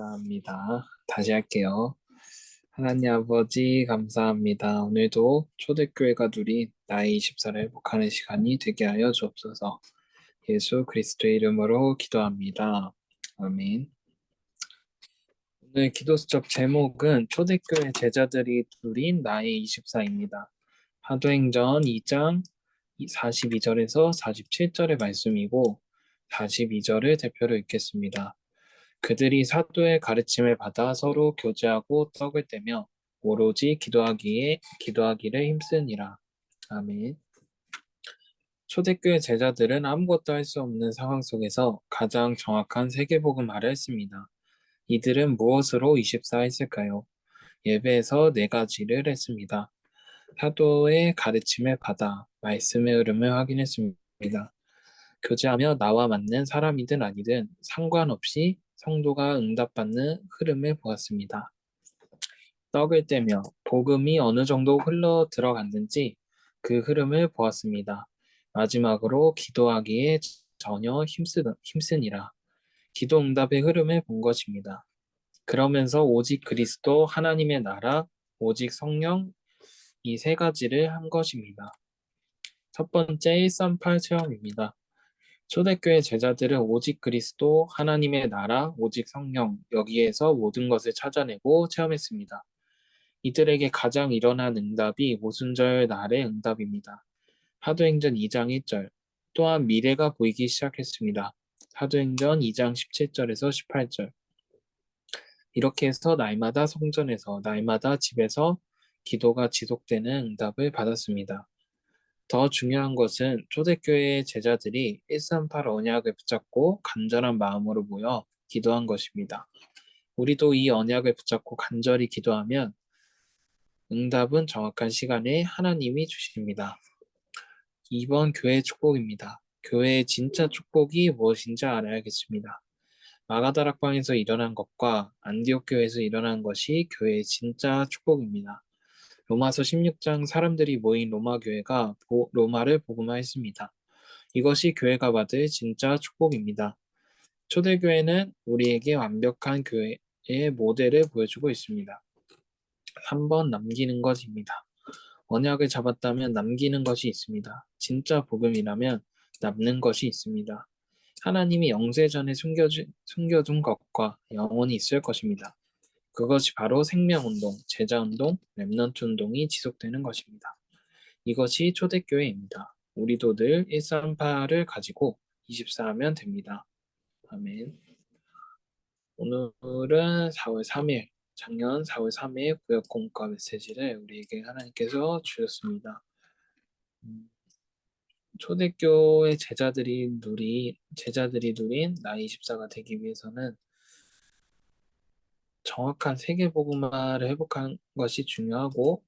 감사합니다. 다시 할게요. 하나님 아버지 감사합니다. 오늘도 초대교회가 누린 나의 24를 회복하는 시간이 되게 하여 주옵소서. 예수 그리스도의 이름으로 기도합니다. 아멘. 오늘 기도수적 제목은 초대교회 제자들이 누린 나의 24입니다. 사도행전 2장 42절에서 47절의 말씀이고 42절을 대표로 읽겠습니다. 그들이 사도의 가르침을 받아 서로 교제하고 떡을 떼며 오로지 기도하기를 힘쓰니라. 아멘. 초대교회 제자들은 아무것도 할 수 없는 상황 속에서 가장 정확한 세계복음화를 했습니다. 이들은 무엇으로 24 했을까요? 예배에서 네 가지를 했습니다. 사도의 가르침을 받아 말씀의 흐름을 확인했습니다. 교제하며 나와 맞는 사람이든 아니든 상관없이 성도가 응답받는 흐름을 보았습니다. 떡을 떼며 복음이 어느 정도 흘러 들어갔는지 그 흐름을 보았습니다. 마지막으로 기도하기에 전혀 힘쓰니라. 기도 응답의 흐름을 본 것입니다. 그러면서 오직 그리스도 하나님의 나라, 오직 성령 이 세 가지를 한 것입니다. 첫 번째 138 체험입니다. 초대교회 제자들은 오직 그리스도, 하나님의 나라, 오직 성령, 여기에서 모든 것을 찾아내고 체험했습니다. 이들에게 가장 일어난 응답이 오순절 날의 응답입니다. 사도행전 2장 1절, 또한 미래가 보이기 시작했습니다. 사도행전 2장 17절에서 18절. 이렇게 해서 날마다 성전에서, 날마다 집에서 기도가 지속되는 응답을 받았습니다. 더 중요한 것은 초대교회의 제자들이 138 언약을 붙잡고 간절한 마음으로 모여 기도한 것입니다. 우리도 이 언약을 붙잡고 간절히 기도하면 응답은 정확한 시간에 하나님이 주십니다. 이번 교회 축복입니다. 교회의 진짜 축복이 무엇인지 알아야겠습니다. 마가다락방에서 일어난 것과 안디옥 교회에서 일어난 것이 교회의 진짜 축복입니다. 로마서 16장 사람들이 모인 로마 교회가 로마를 복음화했습니다. 이것이 교회가 받을 진짜 축복입니다. 초대교회는 우리에게 완벽한 교회의 모델을 보여주고 있습니다. 3번 남기는 것입니다. 언약을 잡았다면 남기는 것이 있습니다. 진짜 복음이라면 남는 것이 있습니다. 하나님이 영세전에 숨겨둔 것과 영원히 있을 것입니다. 그것이 바로 생명운동, 제자운동, 렘넌트 운동이 지속되는 것입니다. 이것이 초대교회입니다. 우리도 늘 138을 가지고 24하면 됩니다. 아멘. 오늘은 4월 3일, 작년 4월 3일 구역공과 메시지를 우리에게 하나님께서 주셨습니다. 초대교회 제자들이 누린 나이 24가 되기 위해서는 정확한 세계복음화를 회복한 것이 중요하고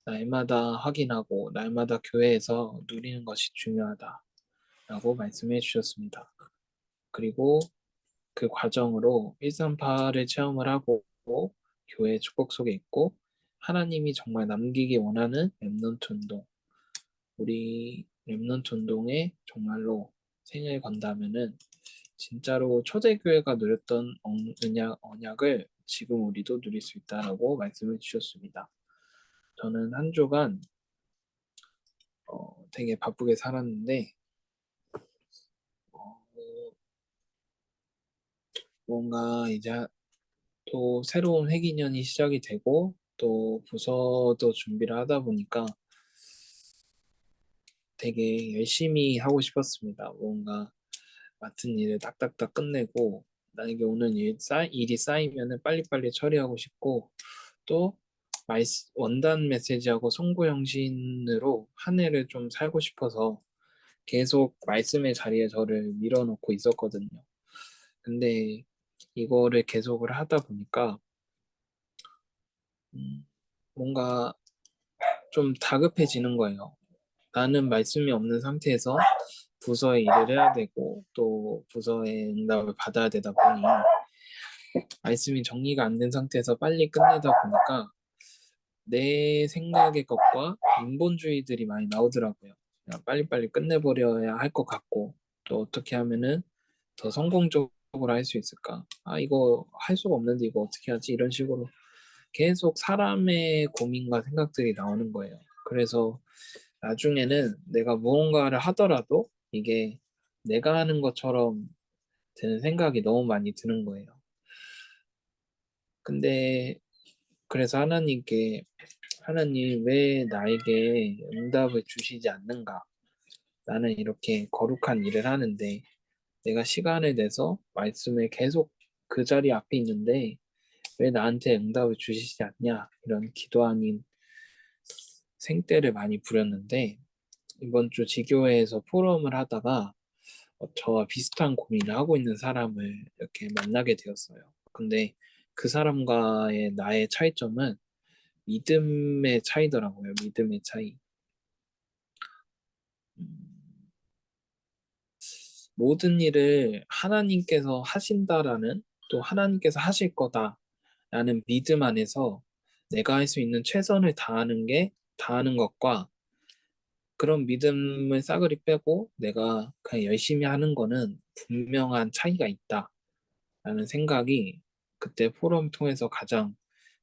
날마다 확인하고 날마다 교회에서 누리는 것이 중요하다라고 말씀해 주셨습니다. 그리고 그 과정으로 138을 체험을 하고 교회 축복 속에 있고 하나님이 정말 남기기 원하는 렘넌트 운동 우리 렘넌트 운동에 정말로 생을 건다면은 진짜로 초대교회가 누렸던 언약을 지금 우리도 누릴 수 있다라고 말씀을 주셨습니다. 저는 한 주간 되게 바쁘게 살았는데 어, 뭔가 이제 또 새로운 회기년이 시작이 되고 또 부서도 준비를 하다 보니까 되게 열심히 하고 싶었습니다. 뭔가 맡은 일을 딱딱딱 끝내고 나에게 오는 일이 쌓이면은 빨리빨리 처리하고 싶고 또 원단 메시지하고 송구 형신으로 한 해를 좀 살고 싶어서 계속 말씀의 자리에 저를 밀어놓고 있었거든요. 근데 이거를 계속을 하다 보니까 뭔가 좀 다급해지는 거예요. 나는 말씀이 없는 상태에서 부서에 일을 해야 되고 또 부서의 응답을 받아야 되다 보니 말씀이 정리가 안 된 상태에서 빨리 끝내다 보니까 내 생각의 것과 인본주의들이 많이 나오더라고요. 그냥 빨리빨리 끝내버려야 할 것 같고 또 어떻게 하면은 더 성공적으로 할 수 있을까? 아, 이거 할 수가 없는데 이거 어떻게 하지? 이런 식으로 계속 사람의 고민과 생각들이 나오는 거예요. 그래서 나중에는 내가 무언가를 하더라도 이게 내가 하는 것처럼 드는 생각이 너무 많이 드는 거예요. 근데 그래서 하나님께 하나님 왜 나에게 응답을 주시지 않는가? 나는 이렇게 거룩한 일을 하는데 내가 시간을 내서 말씀에 계속 그 자리 앞에 있는데 왜 나한테 응답을 주시지 않냐? 이런 기도 아닌 생때를 많이 부렸는데 이번 주 지교회에서 포럼을 하다가 저와 비슷한 고민을 하고 있는 사람을 이렇게 만나게 되었어요. 근데 그 사람과의 나의 차이점은 믿음의 차이더라고요. 믿음의 차이. 음, 모든 일을 하나님께서 하신다라는 또 하나님께서 하실 거다라는 믿음 안에서 내가 할 수 있는 최선을 다하는 것과 그런 믿음을 싸그리 빼고 내가 그냥 열심히 하는 거는 분명한 차이가 있다라는 생각이 그때 포럼 통해서 가장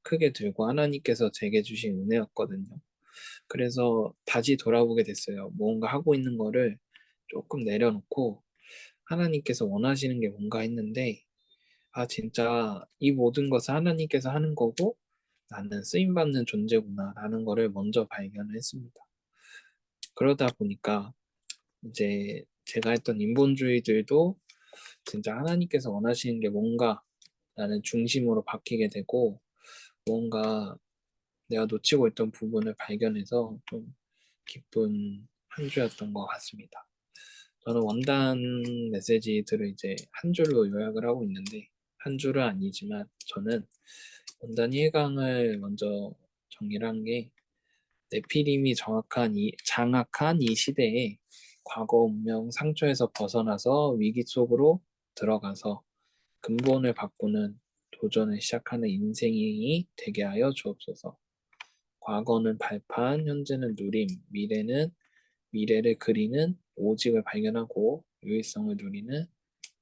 크게 들고 하나님께서 제게 주신 은혜였거든요. 그래서 다시 돌아보게 됐어요. 뭔가 하고 있는 거를 조금 내려놓고 하나님께서 원하시는 게 뭔가 했는데, 아, 진짜 이 모든 것을 하나님께서 하는 거고 나는 쓰임받는 존재구나라는 거를 먼저 발견을 했습니다. 그러다 보니까 이제 제가 했던 인본주의들도 진짜 하나님께서 원하시는 게 뭔가 라는 중심으로 바뀌게 되고 뭔가 내가 놓치고 있던 부분을 발견해서 좀 기쁜 한 주였던 것 같습니다. 저는 원단 메시지들을 이제 한 줄로 요약을 하고 있는데 한 줄은 아니지만 저는 원단 1강을 먼저 정리를 한 게 네피림이 장악한 이 시대에 과거 운명 상처에서 벗어나서 위기 속으로 들어가서 근본을 바꾸는 도전을 시작하는 인생이 되게 하여 주옵소서. 과거는 발판, 현재는 누림, 미래를 그리는 오직을 발견하고 유일성을 누리는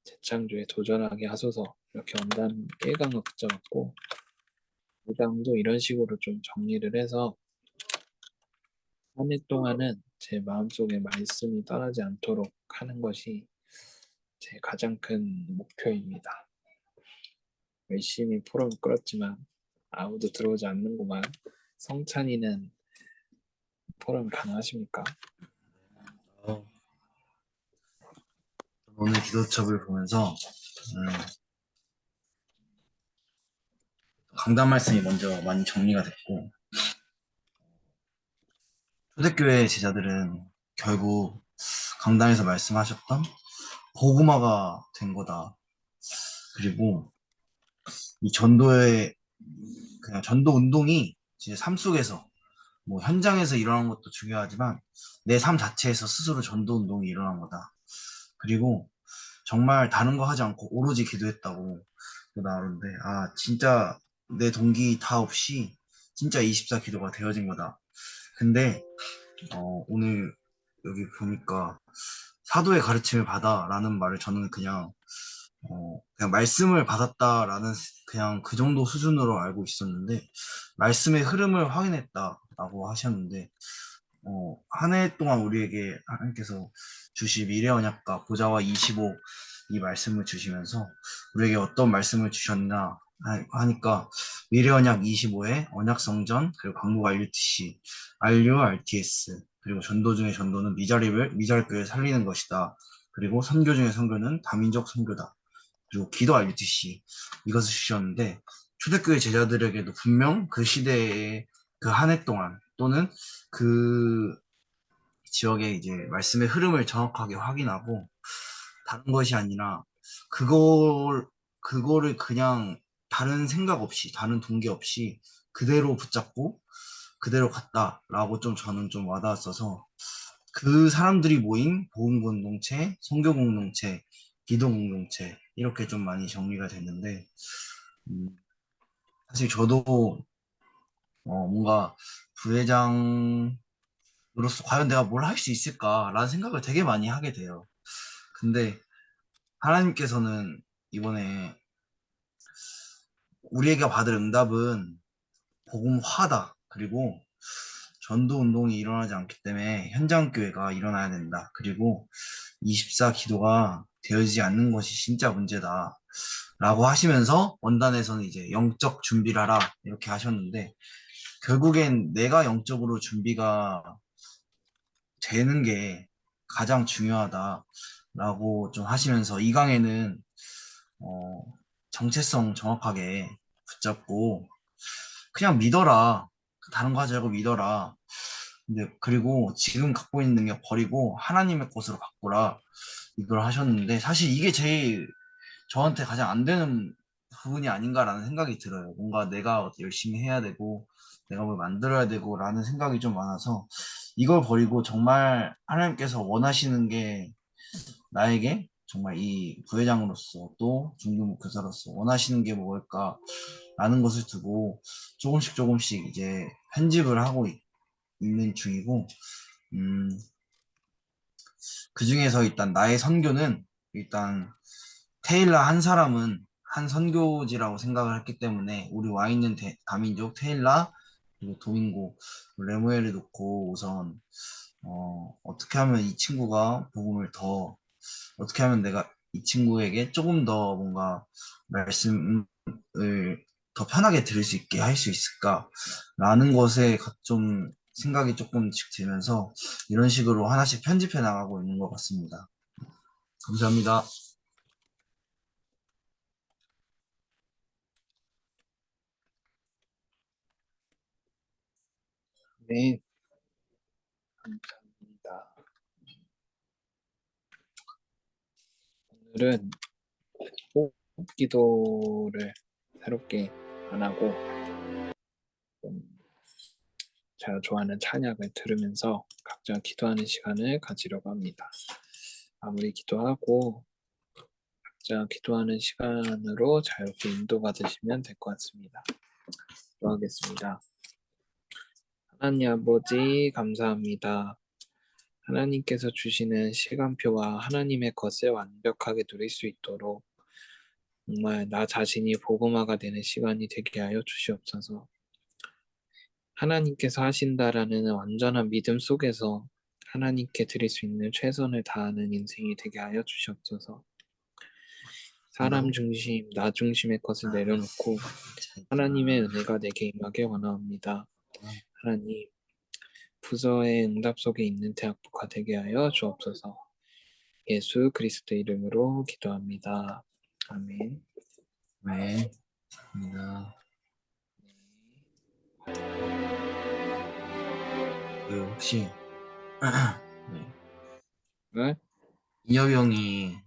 재창조에 도전하게 하소서. 이렇게 원단 1강을 붙잡았고 2강도 이런 식으로 좀 정리를 해서 한 해 동안은 제 마음속에 말씀이 떠나지 않도록 하는 것이 제 가장 큰 목표입니다. 열심히 포럼을 끌었지만 아무도 들어오지 않는구만. 성찬이는 포럼 가능하십니까? 어, 오늘 기도첩을 보면서 강단 말씀이 먼저 많이 정리가 됐고 초대교회 제자들은 결국 강단에서 말씀하셨던 고구마가 된 거다. 그리고 이 전도의 그냥 전도 운동이 제 삶 속에서 뭐 현장에서 일어나는 것도 중요하지만 내 삶 자체에서 스스로 전도 운동이 일어난 거다. 그리고 정말 다른 거 하지 않고 오로지 기도했다고 나오는데 아 진짜 내 동기 다 없이 진짜 24 기도가 되어진 거다. 근데 오늘 여기 보니까 사도의 가르침을 받아라는 말을 저는 그냥 말씀을 받았다라는 그냥 그 정도 수준으로 알고 있었는데 말씀의 흐름을 확인했다라고 하셨는데 한 해 동안 우리에게 하나님께서 주신 미래 언약과 보좌와 25 이 말씀을 주시면서 우리에게 어떤 말씀을 주셨나 하니까 미래 언약 25에 언약 성전 그리고 강국 RUTC, RU, RTS 그리고 전도 중에 전도는 미자립을 살리는 것이다. 그리고 선교 중에 선교는 다민족 선교다. 그리고 기도 RUTC 이것을 주셨는데 초대교회 제자들에게도 분명 그 시대의 그 한 해 동안 또는 그 지역의 이제 말씀의 흐름을 정확하게 확인하고 다른 것이 아니라 그걸 그거를 그냥 다른 생각 없이 다른 동기 없이 그대로 붙잡고 그대로 갔다라고 좀 저는 좀 와닿았어서 그 사람들이 모인 복음 공동체, 선교 공동체, 기도 공동체 이렇게 좀 많이 정리가 됐는데 음, 사실 저도 뭔가 부회장으로서 과연 내가 뭘 할 수 있을까라는 생각을 되게 많이 하게 돼요. 근데 하나님께서는 이번에 우리에게 받을 응답은 복음화다. 그리고 전도 운동이 일어나지 않기 때문에 현장 교회가 일어나야 된다. 그리고 24 기도가 되어지지 않는 것이 진짜 문제다. 라고 하시면서 원단에서는 이제 영적 준비를 하라. 이렇게 하셨는데 결국엔 내가 영적으로 준비가 되는 게 가장 중요하다라고 좀 하시면서 이 강에는 어, 정체성 정확하게 붙잡고 그냥 믿어라. 다른 거 하지 말고 믿어라. 근데 그리고 지금 갖고 있는 능력 버리고 하나님의 것으로 바꾸라. 이걸 하셨는데 사실 이게 제일 저한테 가장 안 되는 부분이 아닌가라는 생각이 들어요. 뭔가 내가 열심히 해야 되고 내가 뭘 만들어야 되고 라는 생각이 좀 많아서 이걸 버리고 정말 하나님께서 원하시는 게 나에게 정말 이 부회장으로서 또 중등목회자로서 원하시는 게 뭘까라는 것을 두고 조금씩 조금씩 이제 편집을 하고 있는 중이고 음, 그 중에서 일단 나의 선교는 일단 테일라 한 사람은 한 선교지라고 생각을 했기 때문에 우리 와 있는 다민족 테일라 그리고 도밍고 레무엘을 놓고 우선 어떻게 하면 이 친구가 복음을 더 어떻게 하면 내가 이 친구에게 조금 더 뭔가 말씀을 더 편하게 들을 수 있게 할 수 있을까라는 것에 좀 생각이 조금씩 들면서 이런 식으로 하나씩 편집해 나가고 있는 것 같습니다. 감사합니다. 네, 감사합니다. 오늘은 호흡 기도를 새롭게 안 하고 좀 제가 좋아하는 찬양을 들으면서 각자 기도하는 시간을 가지려고 합니다. 마무리 기도하고 각자 기도하는 시간으로 자유롭게 인도받으시면 될 것 같습니다. 기도하겠습니다. 하나님 아버지 감사합니다. 하나님께서 주시는 시간표와 하나님의 것을 완벽하게 누릴 수 있도록 정말 나 자신이 복음화가 되는 시간이 되게 하여 주시옵소서. 하나님께서 하신다라는 완전한 믿음 속에서 하나님께 드릴 수 있는 최선을 다하는 인생이 되게 하여 주시옵소서. 사람 중심, 나 중심의 것을 내려놓고 하나님의 은혜가 내게 임하게 원하옵니다. 하나님, 부서의 응답 속에 있는 대학부가 되게 하여 주옵소서. 예수 그리스도 이름으로 기도합니다. 아멘. 네, 감사합니다. 그 혹시 네. 네. 인혁이 형이